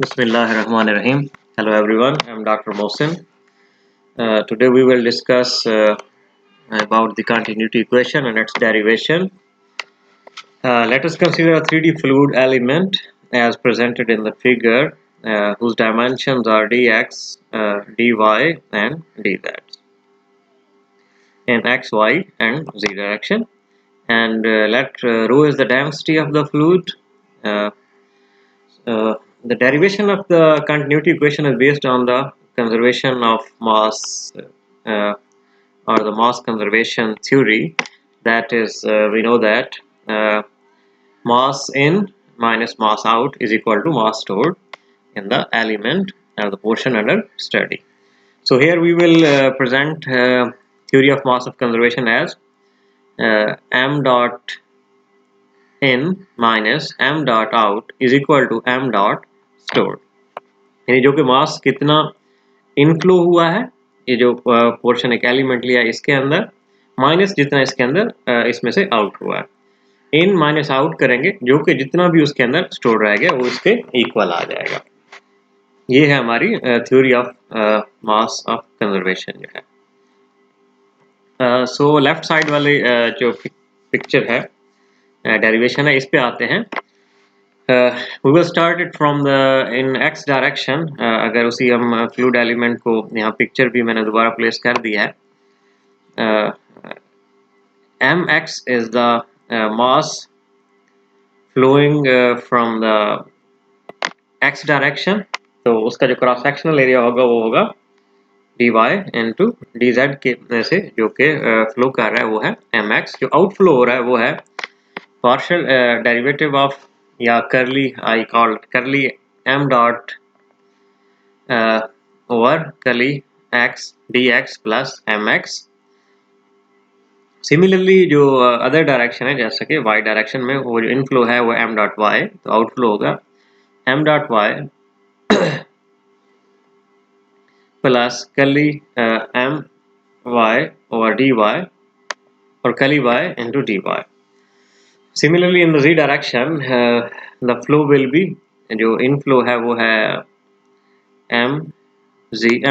Bismillahirrahmanirrahim. Hello everyone, I'm Dr. Mohsin. Today we will discuss about the continuity equation and its derivation. Let us consider a 3D fluid element as presented in the figure whose dimensions are dx, dy and dz in x, y and z direction. And let rho is the density of the fluid. Uh, the derivation of the continuity equation is based on the conservation of mass uh, or the mass conservation theory. That is, we know that uh, mass in minus mass out is equal to mass stored in the element or the portion under study. So here we will present theory of mass of conservation as m dot in minus m dot out is equal to m dot stored. यानी जो कि मास कितना inflow हुआ है, ये जो portion एक element लिया इसके अंदर, माइनस जितना इसके अंदर इसमें से आउट हुआ है. इन माइनस आउट करेंगे जो कि जितना भी उसके अंदर स्टोर रह गया वो इसके इक्वल आ जाएगा. ये है हमारी theory of mass of conservation जो है. सो लेफ्ट साइड वाले जो पिक्चर है डेरिवेशन है, इस पे आते हैं. we will start it from the in x direction. अगर उसी हम फ्लूइड एलिमेंट को यहाँ पिक्चर भी मैंने दोबारा प्लेस कर दिया है. mx is the mass flowing from the x direction. तो उसका जो क्रॉस सेक्शनल एरिया होगा वो होगा dy into dz के में से जो कि फ्लो कर रहा है वो है mx. जो आउटफ्लो हो रहा है वो है पार्शियल डेरिवेटिव ऑफ या curly I called curly m dot over curly x dx plus mx. Similarly जो अदर डायरेक्शन है जैसा कि y डायरेक्शन में वो जो इनफ्लो है वो m डॉट y, तो आउटफ्लो होगा m dot y plus curly m y over dy और curly y into dy. Similarly in the z direction the flow will be, जो इनफ्लो है वो है m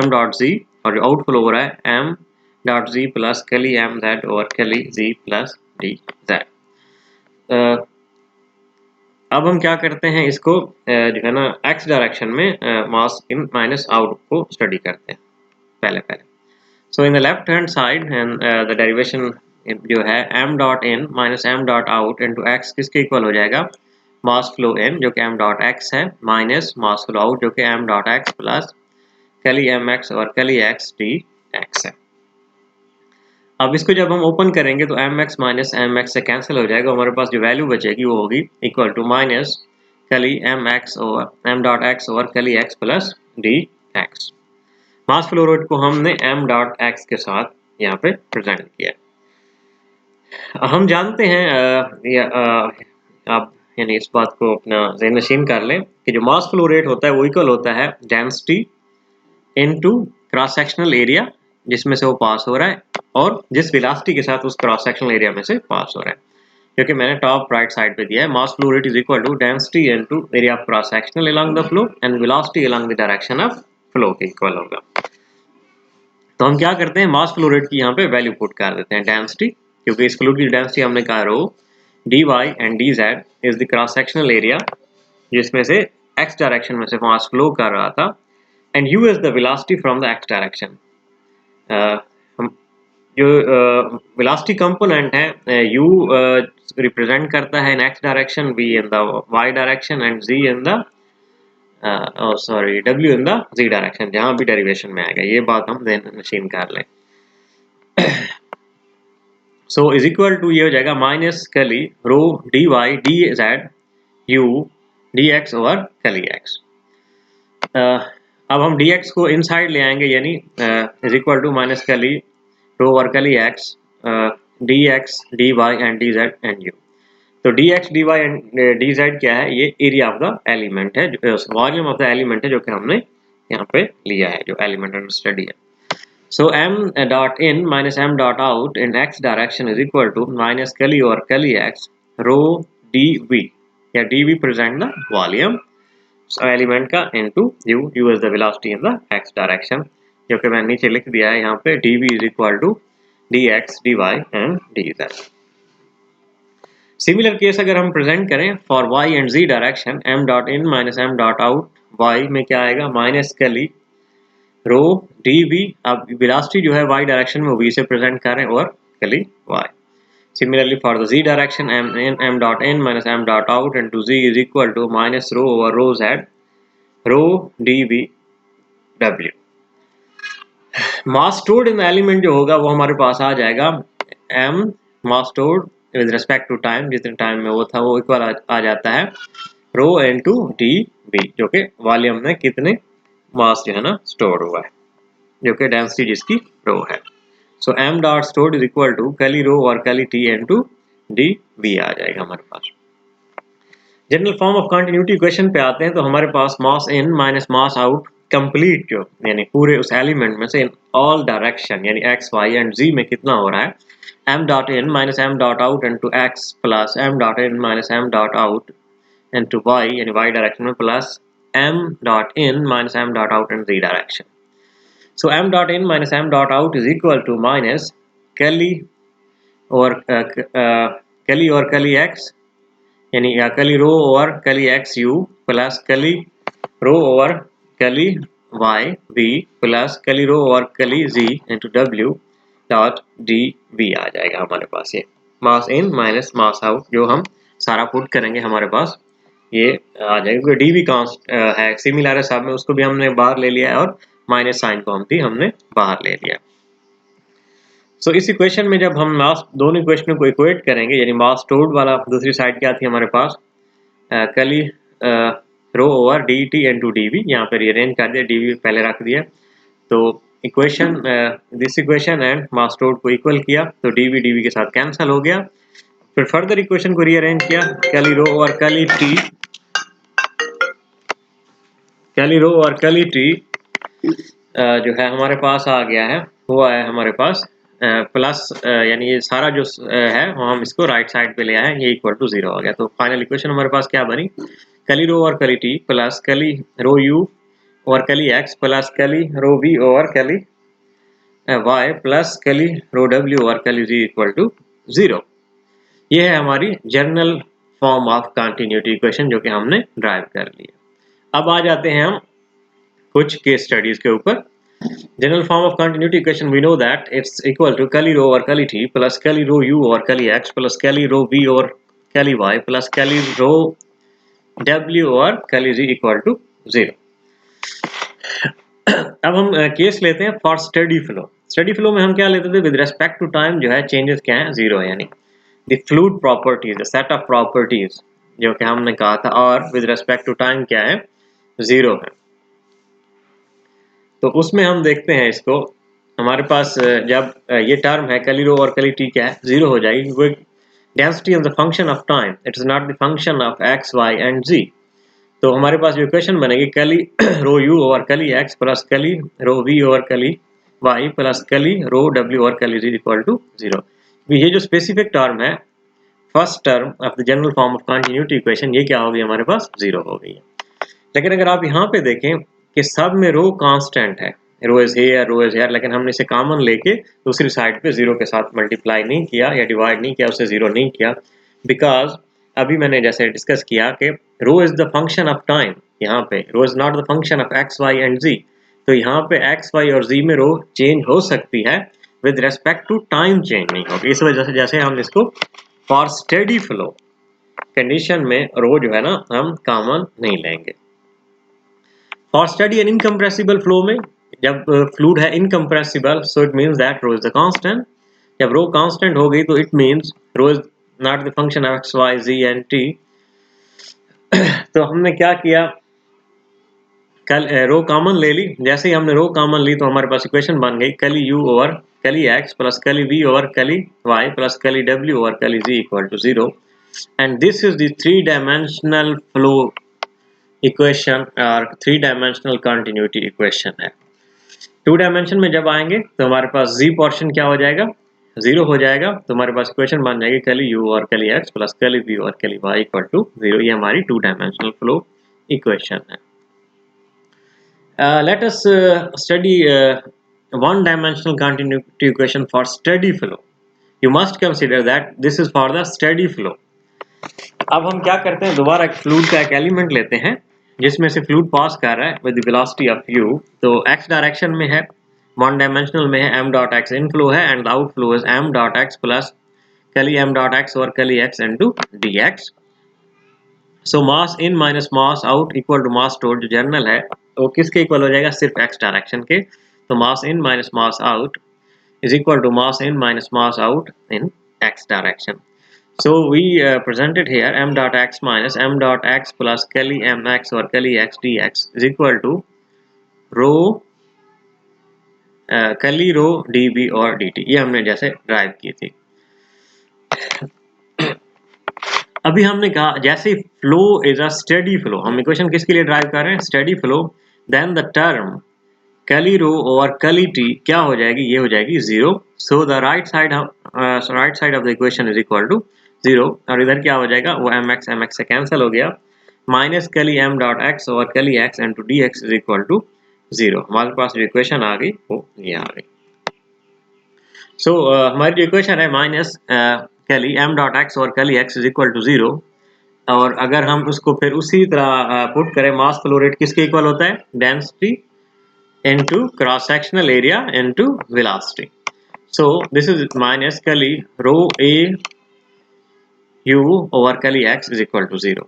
डॉट z और जो आउटफ्लो हो रहा है m dot z plus curly m z और curly z प्लस dz. अब हम क्या करते हैं, इसको जो है ना x डायरेक्शन में मास इन माइनस आउट को स्टडी करते हैं पहले. So in the left hand side and the derivation जो है m dot in minus m dot out into x किसके इक्वल हो जाएगा, मास फ्लो in जो कि m डॉट x है माइनस मास फ्लो आउट जो कि m dot x plus curly mx और curly x dx है. अब इसको जब हम ओपन करेंगे तो mx माइनस mx से कैंसिल हो जाएगा. हमारे पास जो वैल्यू बचेगी वो होगी equal to minus curly mx और m डॉट x और curly x plus dx. Mass flow rate को हमने m डॉट x के साथ यहाँ पे प्रेजेंट किया. हम जानते हैं आप यानी इस बात को अपना ज़हन नशीन कर लें कि जो मास फ्लो रेट होता है वो इक्वल होता है density into cross sectional area जिसमें से वो पास हो रहा है और जिस वेलोसिटी के साथ उस क्रॉस सेक्शनल एरिया में से पास हो रहा है. क्योंकि मैंने टॉप राइट साइड पे दिया है mass flow rate is equal to density into area of cross sectional along the flow and velocity along the direction of flow के इक्वल होगा. तो हम क्या करते हैं, मास फ्लो रेट की यहाँ पे वैल्यू पुट कर देते हैं डेंसिटी, क्योंकि इस फ्लूइड की डेंसिटी हमने कहा रो dy and dz is the cross sectional area जिसमें से x डायरेक्शन में से मास फ्लो कर रहा था and u is the velocity from the x direction. जो वेलोसिटी कंपोनेंट है u रिप्रेजेंट करता है इन x direction, v in the y direction and z in the w in the z direction, जहां भी derivation में आएगा. ये बात हम ध्यान नशीन कर लें. सो इज इक्वल टू ये हो जाएगा माइनस curly रो dy dz u dx over curly x. अब हम dx को इनसाइड ले आएंगे यानी is equal to minus curly rho over curly x dx dy and dz and u. तो dx dy एंड dz क्या है, ये एरिया ऑफ द एलिमेंट है, वॉल्यूम ऑफ द एलिमेंट है जो कि हमने यहाँ पे लिया है, जो एलिमेंट अंडर स्टडी है. So m dot in minus m dot out in x direction is equal to minus curly over curly x rho dv. या dv present the volume. Element का into u is the velocity in the x direction, जो कि मैंने नीचे लिख दिया है यहाँ पे dv is equal to dx dy and dz। Similar case अगर हम प्रेजेंट करें for y and z direction m dot in minus m dot out, y में क्या आएगा माइनस कली रो dv, अब वेलोसिटी जो है y डायरेक्शन में v से प्रेजेंट करें और कली y। Similarly, for the z direction, m dot in minus m dot out into z is equal to minus rho over rho z rho dv w। Mass stored in the element जो होगा वो हमारे पास आ जाएगा m mass stored with respect to time, जितने time में वो था वो इक्वल आ जाता है रो इनटू dv, जो कि वॉल्यूम में कितने मास जो है ना स्टोर हुआ है, जो कि डेंसिटी जिसकी रो है। सो m dot stored is equal to curly rho और कैली t इनटू dv आ जाएगा हमारे पास। General form of continuity equation पे आते हैं तो हमारे पास mass in minus mass out complete जो यानी पूरे उस एलिमेंट में से इन ऑल डायरेक्शन यानी x y एंड z में कितना हो रहा है m dot in minus m dot out into x plus m dot in minus m dot out into y यानी y डायरेक्शन में plus m dot in minus m dot out in z direction. So m dot in minus m dot out is equal to minus Kelly or Kelly x यानी Kelly rho over Kelly x u plus Kelly rho over Kelly y v plus Kelly rho over Kelly z into w dot dv आ जाएगा हमारे पास। ये मास in minus mass out जो हम सारा put करेंगे हमारे पास ये आ जाएगा। dv कांस्ट है सिमिलर है सब में, उसको भी हमने बाहर ले लिया है और माइनस साइन को भी हमने बाहर ले लिया। सो इस इक्वेशन में जब हम मास दोनों इक्वेशनों को इक्वेट करेंगे यानी मास स्टोर्ड वाला दूसरी साइड क्या थी हमारे पास curly rho over d t into dv, यहाँ पर रीअरेंज कर दिया, डीवी पहले रख दिया तो equation this equation and mass stored को इक्वल किया तो डीवी डीवी के साथ कैंसिल हो गया। फिर फर्दर इक्वेशन को रीअरेंज किया कली रो ओवर कली टी, कली रो और कली टी जो है हमारे पास आ गया है हुआ है हमारे पास प्लस यानी ये सारा जो है वो हम इसको राइट साइड पे ले आए ये इक्वल टू 0 हो गया। तो फाइनल इक्वेशन हमारे पास क्या बनी कली रो और कली टी प्लस कली रो यू और कली एक्स प्लस कली रो वी और कली वाई प्लस कली रो डब्ल्यू और कली जी इक्वल टू 0। ये है हमारी general form of continuity equation जो कि हमने ड्राइव कर लिया। अब आ जाते हैं हम कुछ केस स्टडीज के ऊपर। General form of continuity equation we know that it's equal to curly rho और curly t plus curly rho u और curly x plus curly rho v और curly y plus curly rho डब्ल्यू और curly z equal to 0। अब हम case लेते हैं for steady flow. Steady flow में हम क्या लेते थे विद रेस्पेक्ट टू टाइम जो है चेंजेस क्या है 0 है, यानी the fluid properties the set of properties जो कि हमने कहा था और विद रेस्पेक्ट टू टाइम क्या है 0 है। तो उसमें हम देखते हैं इसको हमारे पास जब ये टर्म है कैली रो और कैली टी क्या है 0 हो जाएगी वो density of the function of time, it is not the function of x y and z. तो हमारे पास जो इक्वेशन बनेगी कैली रो यू और curly x plus curly rho v और curly y plus curly rho डब्ल्यू और कैली जी इक्वल टू 0। ये जो स्पेसिफिक टर्म है first term of the general form of continuity equation ये क्या होगी हमारे पास 0 हो गई है। लेकिन अगर आप यहाँ पे देखें कि सब में रो कांस्टेंट है, रो इज हेयर, लेकिन हमने इसे कॉमन लेके दूसरी साइड पे 0 के साथ मल्टीप्लाई नहीं किया या डिवाइड नहीं किया, उसे 0 नहीं किया बिकॉज अभी मैंने जैसे डिस्कस किया कि rho is the function of time, यहाँ पे rho is not the function of x y and z. तो यहाँ पे एक्स वाई और जी में रो चेंज हो सकती है with respect to time change नहीं होगी। इस वजह से जैसे हम इसको फॉर स्टेडी फ्लो कंडीशन में रो जो है ना हम कॉमन नहीं लेंगे। For study an incompressible flow में जब फ्लूइड है incompressible so it means that rho is the constant. जब रो कांस्टेंट हो गई तो it means rho is not the function of x y z and t. तो हमने क्या किया कल रो कॉमन ले ली, जैसे ही हमने रो कॉमन ली तो हमारे पास इक्वेशन बन गई curly u over curly x plus curly v over curly y plus curly डब्ल्यू over curly z equal to 0 and this is the 3 dimensional flow equation और 3 डायमेंशनल कंटिन्यूटी इक्वेशन है। 2 डायमेंशन में जब आएंगे तो हमारे पास z पोर्शन क्या हो जाएगा 0 हो जाएगा, तो हमारे पास इक्वेशन बन जाएगी कैली u और कैली x प्लस कैली v और कैली y इक्वल टू 0। ये हमारी 2 डायमेंशनल फ्लो equation है. Let us study one dimensional continuity equation for steady flow. You must consider that this is for the steady flow. अब हम क्या करते हैं, दोबारा एक फ्लूइड का एक एलिमेंट लेते हैं जिसमें से फ्लूइड पास कर रहा है विद वेलोसिटी ऑफ u. तो x डायरेक्शन में है, वन डायमेंशनल में है, m डॉट x इनफ्लो है and outflow is m dot x plus curly m dot x और curly x into dx. So mass in minus mass out equal to mass stored, जो general है वो किसके equal हो जाएगा, सिर्फ x direction के. तो mass in minus mass out is equal to mass in minus mass out in x direction. So we presented here m dot x minus m dot x plus Kelly mx or Kelly x dx is equal to rho Kelly rho dv और dt. ये हमने जैसे drive की थी. अभी हमने कहा जैसे flow is a steady flow, हम इक्वेशन किसके लिए ड्राइव कर रहे हैं, steady flow. Then the term curly rho और कैली टी क्या हो जाएगी, ये हो जाएगी zero. So the right side of the equation is equal to zero. और इधर क्या हो जाएगा, वो एम एक्स से कैंसिल हो गया. Minus curly m dot x और curly x into d x is equal to zero. हमारे पास जो इक्वेशन आ गई वो ये आ गई. सो हमारी जो इक्वेशन है minus curly m dot x और curly x is equal to zero. और अगर हम उसको फिर उसी तरह पुट करें, मास फ्लो रेट किसके इक्वल होता है, density into cross sectional area into velocity. So this is minus Kelly rho a u over Kelly x is equal to 0.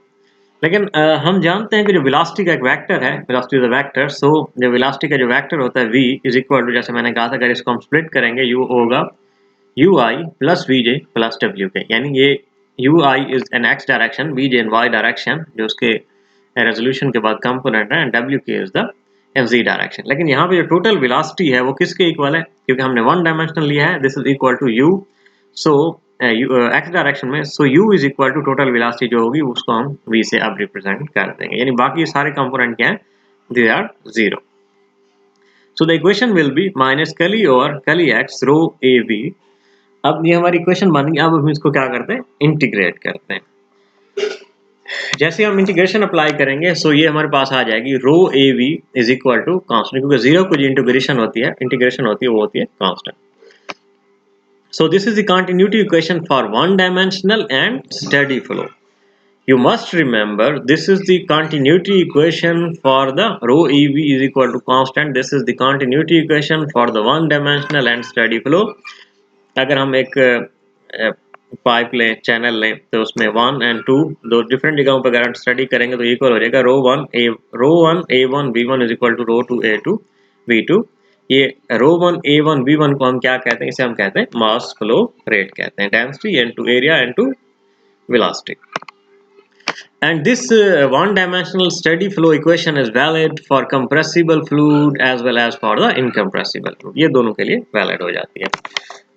लेकिन हम जानते हैं कि जो velocity का एक वेक्टर है, velocity is a vector, so जो velocity का जो वेक्टर होता है v is equal to, जैसे मैंने कहा था, अगर इसको हम स्प्लिट करेंगे u होगा ui plus vj plus wk. यानी ये ui is an x direction, vj in y direction जो उसके रेजोल्यूशन के बाद कंपोनेंट है, and wk is the in z direction. लेकिन यहाँ पे जो टोटल वेलोसिटी है वो किसके इक्वल है, क्योंकि हमने वन डायमेंशनल लिया है. This is equal to u. So x direction में, so u is equal to total velocity जो होगी उसको हम v से अब रिप्रेजेंट कर देंगे. यानी बाकी सारे कंपोनेंट क्या है, they are zero. So the equation will be minus curly और curly x row a we. अब ये हमारी इक्वेशन बन गई. अब हम इसको क्या करते हैं, इंटीग्रेट करते हैं. जैसे हम इंटीग्रेशन अप्लाई करेंगे, सो ये हमारे पास आ जाएगी rho a v is equal to constant, क्योंकि जीरो को जो इंटीग्रेशन होती है वो होती है constant. So this is the continuity equation for one dimensional and steady flow. You must remember this is the continuity equation for the rho ev is equal to constant. This is the continuity equation for the one dimensional and steady flow. अगर हम एक pipe लें, channel लें, तो उसमें 1 और 2 दो different जगहों पर अगर हम स्टडी करेंगे तो इक्वल हो जाएगा rho one a one v one is equal to rho two a two v two. ये rho one a one v one को हम क्या कहते हैं, इसे हम कहते हैं मास फ्लो रेट कहते हैं, density into area into velocity. And this one dimensional steady flow equation is valid for compressible fluid as well as for the incompressible fluid. ये दोनों के लिए valid हो जाती है.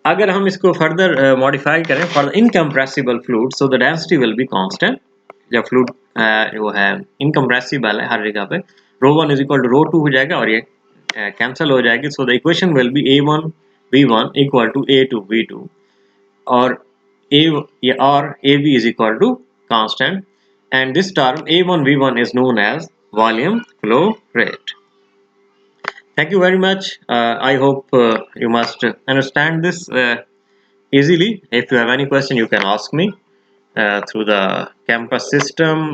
अगर हम इसको फर्दर मॉडिफाई करें for the incompressible fluid, so the density will be constant. जब फ्लूइड वो है इनकम्प्रेसिबल है हर जगह पे, rho one is equal to rho two हो जाएगा और ये कैंसिल हो जाएगी. So the equation will be a one v one equal to a two v two और a v is equal to constant. And this term A1V1 is known as volume flow rate. Thank you very much. I hope you must understand this easily. If you have any question, you can ask me through the campus system